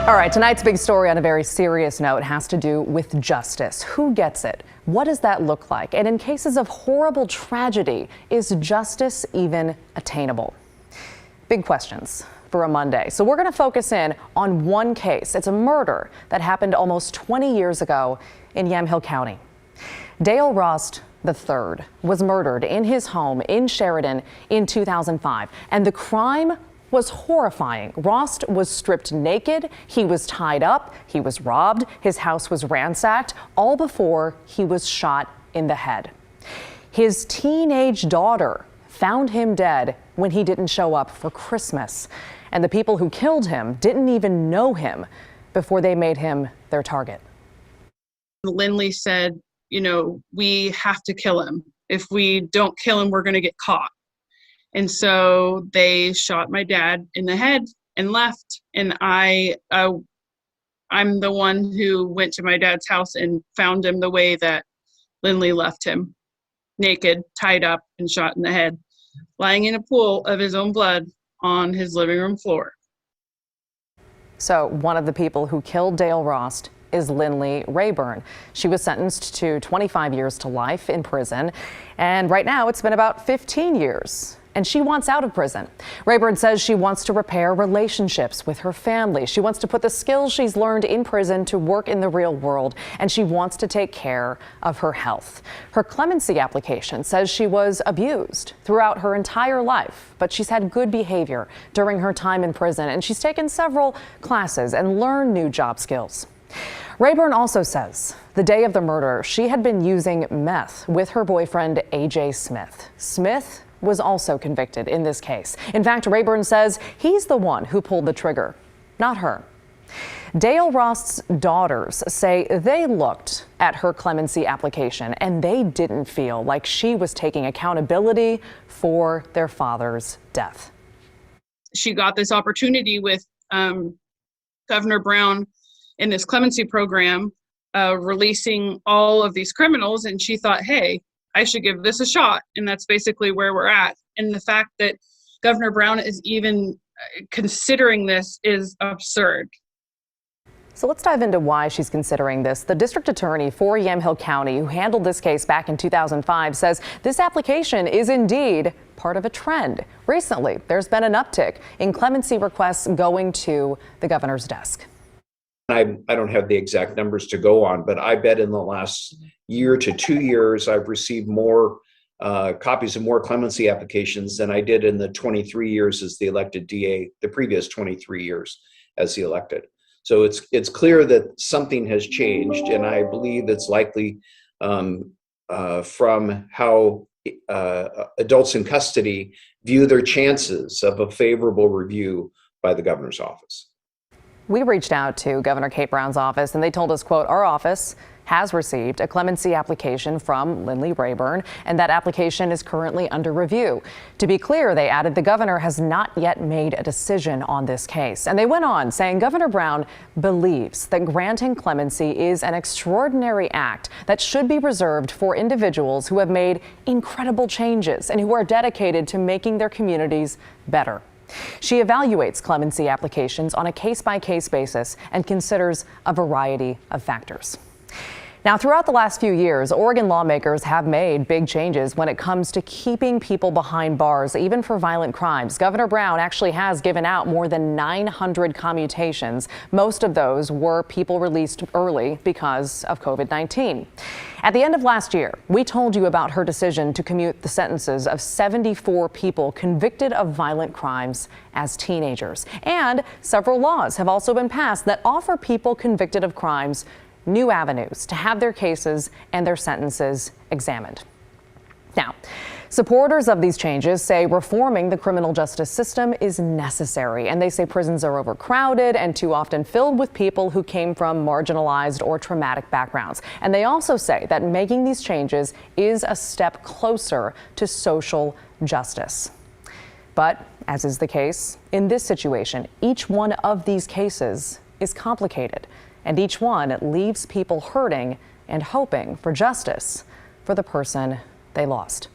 All right, tonight's big story on a very serious note has to do with justice. Who gets it? What does that look like? And in cases of horrible tragedy, is justice even attainable? Big questions for a Monday. So we're going to focus in on one case. It's a murder that happened almost 20 years ago in Yamhill County. Dale Rost III was murdered in his home in Sheridan in 2005, and the crime was horrifying. Rost was stripped naked, he was tied up, he was robbed, his house was ransacked, all before he was shot in the head. His teenage daughter found him dead when he didn't show up for Christmas, and the people who killed him didn't even know him before they made him their target. Lindsay said, we have to kill him. If we don't kill him, we're going to get caught. And so they shot my dad in the head and left. And I'm the one who went to my dad's house and found him the way that Lindsay left him, naked, tied up, and shot in the head, lying in a pool of his own blood on his living room floor. So one of the people who killed Dale Rost is Lindsay Rayburn. She was sentenced to 25 years to life in prison. And right now it's been about 15 years. And she wants out of prison. Rayburn says she wants to repair relationships with her family. She wants to put the skills she's learned in prison to work in the real world, and she wants to take care of her health. Her clemency application says she was abused throughout her entire life, but she's had good behavior during her time in prison, and she's taken several classes and learned new job skills. Rayburn also says the day of the murder, she had been using meth with her boyfriend, A.J. Smith. Smith was also convicted in this case. In fact, Rayburn says he's the one who pulled the trigger, not her. Dale Rost's daughters say they looked at her clemency application and they didn't feel like she was taking accountability for their father's death. She got this opportunity with Governor Brown in this clemency program, releasing all of these criminals, and she thought, hey, I should give this a shot. And that's basically where we're at. And the fact that Governor Brown is even considering this is absurd. So let's dive into why she's considering this. The district attorney for Yamhill County, who handled this case back in 2005, says this application is indeed part of a trend. Recently, there's been an uptick in clemency requests going to the governor's desk. I don't have the exact numbers to go on, but I bet in the last year to 2 years, I've received more copies of more clemency applications than I did in the 23 years as the elected DA, the previous 23 years as the elected. So it's clear that something has changed, and I believe it's likely from how adults in custody view their chances of a favorable review by the governor's office. We reached out to Governor Kate Brown's office, and they told us, quote, our office has received a clemency application from Lindsay Rayburn, and that application is currently under review. To be clear, they added the governor has not yet made a decision on this case. And they went on saying Governor Brown believes that granting clemency is an extraordinary act that should be reserved for individuals who have made incredible changes and who are dedicated to making their communities better. She evaluates clemency applications on a case-by-case basis and considers a variety of factors. Now, throughout the last few years, Oregon lawmakers have made big changes when it comes to keeping people behind bars, even for violent crimes. Governor Brown actually has given out more than 900 commutations. Most of those were people released early because of COVID-19. At the end of last year, we told you about her decision to commute the sentences of 74 people convicted of violent crimes as teenagers. And several laws have also been passed that offer people convicted of crimes new avenues to have their cases and their sentences examined. Now, supporters of these changes say reforming the criminal justice system is necessary, and they say prisons are overcrowded and too often filled with people who came from marginalized or traumatic backgrounds. And they also say that making these changes is a step closer to social justice. But as is the case in this situation, each one of these cases is complicated, and each one leaves people hurting and hoping for justice for the person they lost.